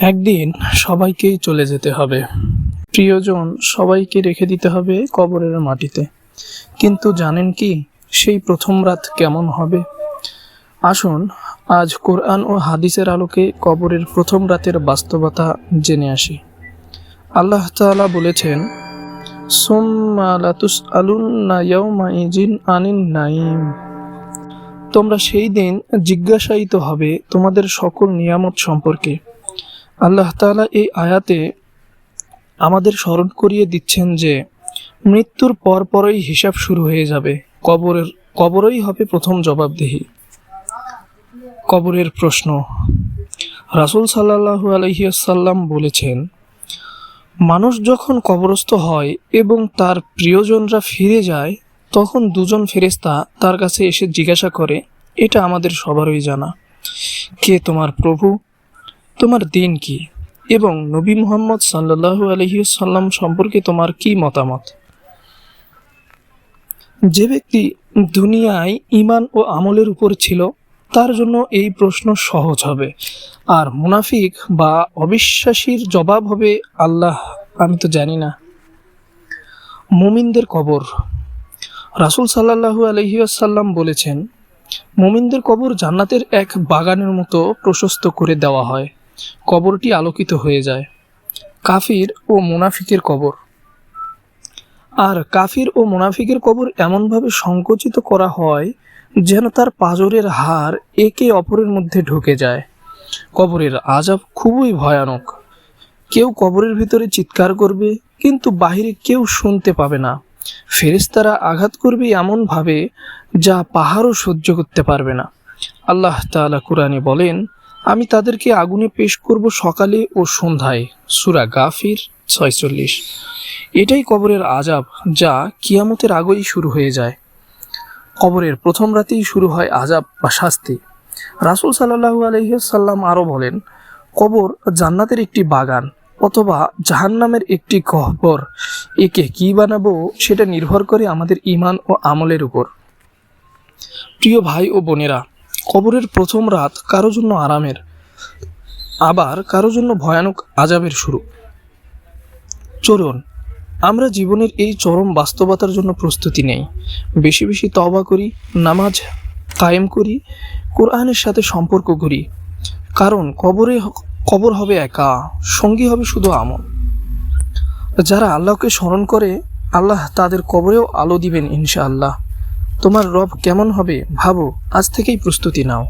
একদিন সবাইকেই চলে যেতে হবে, প্রিয়জন সবাইকে রেখে দিতে হবে কবরের মাটিতে। কিন্তু জানেন কি সেই প্রথম রাত কেমন হবে? আসুন আজ কোরআন ও হাদিসের আলোকে কবরের প্রথম রাতের বাস্তবতা জেনে আসি। আল্লাহ তাআলা বলেছেন, সুম্মা লাতুসআলুন্না ইয়াওমাইযিন আনিন নাঈম। তোমরা সেই দিন জিজ্ঞাসায়িত হবে তোমাদের সকল নিয়ামত সম্পর্কে। আল্লাহ তাআলা এই আয়াতে আমাদের স্মরণ করিয়ে দিচ্ছেন যে মৃত্যুর পরপরই হিসাব শুরু হয়ে যাবে। কবরই হবে প্রথম জবাবদিহি। কবরের প্রশ্ন। রাসূল সাল্লাল্লাহু আলাইহি ওয়াসাল্লাম বলেছেন, মানুষ যখন কবরস্থ হয় এবং তার প্রিয়জনরা ফিরে যায়, তখন দুজন ফেরেশতা তার কাছে এসে জিজ্ঞাসা করে, এটা আমাদের সবারই জানা, কে তোমার প্রভু, তোমার দিন কি, এবং নবী মুহাম্মদ সাল্লাল্লাহু আলাইহি ওয়াসাল্লাম সম্পর্কে তোমার কি মতামত? যে ব্যক্তি দুনিয়ায় ঈমান ও আমলের উপর ছিল, তার জন্য এই প্রশ্ন সহজ হবে। আর মুনাফিক বা অবিশ্বাসীর জবাব হবে, আল্লাহ, আমি তো জানি না। মুমিনদের কবর। রাসূল সাল্লাল্লাহু আলাইহি ওয়াসাল্লাম বলেছেন, মুমিনদের কবর জান্নাতের এক বাগানের মতো প্রশস্ত করে দেওয়া হয়, কবরটি আলোকিত হয়ে যায়। কাফির ও মুনাফিকের কবর। আর কাফির ও মুনাফিকের কবর এমনভাবে সংকুচিত করা হয় যেন তার পাঁজরের হাড় একে অপরের মধ্যে ঢুকে যায়। কবরের আযাব খুবই ভয়ানক। কেউ কবরের ভিতরে চিৎকার করবে, কিন্তু বাহিরে কেউ শুনতে পাবে না। ফেরেশতারা আঘাত করবে এমনভাবে যা পাহাড়ও সহ্য করতে পারবে না। আল্লাহ তাআলা কুরআনে বলেন, আমি তাদেরকে আগুনে পেশ করব সকালে ও সন্ধ্যায়। সূরা গাফির ৪৬। এটাই কবরের আযাব, যা কিয়ামতের আগেই শুরু হয়ে যায়। কবরের প্রথম রাতেই শুরু হয় আযাব বা শাস্তি। রাসূল সাল্লাল্লাহু আলাইহি ওয়াসাল্লাম আরও বলেন, কবর জান্নাতের একটি বাগান অথবা জাহান্নামের একটি গহ্বর। একে কি বানাবো সেটা নির্ভর করে আমাদের ঈমান ও আমলের উপর। প্রিয় ভাই ও বোনেরা, কবরের প্রথম রাত কারো জন্য আরামের, আবার কারো জন্য ভয়ানক আযাবের শুরু। চলুন আমরা জীবনের এই চরম বাস্তবতার জন্য প্রস্তুতি নেই। বেশি বেশি তওবা করি, নামাজ কায়েম করি, কোরআনের সাথে সম্পর্ক করি। কারণ কবর হবে একা, সঙ্গী হবে শুধু আমল। যারা আল্লাহকে স্মরণ করে, আল্লাহ তাদের কবরেও আলো দিবেন ইনশাআল্লাহ। তোমার রব কেমন হবে ভাবো, আজ থেকেই প্রস্তুতি নাও।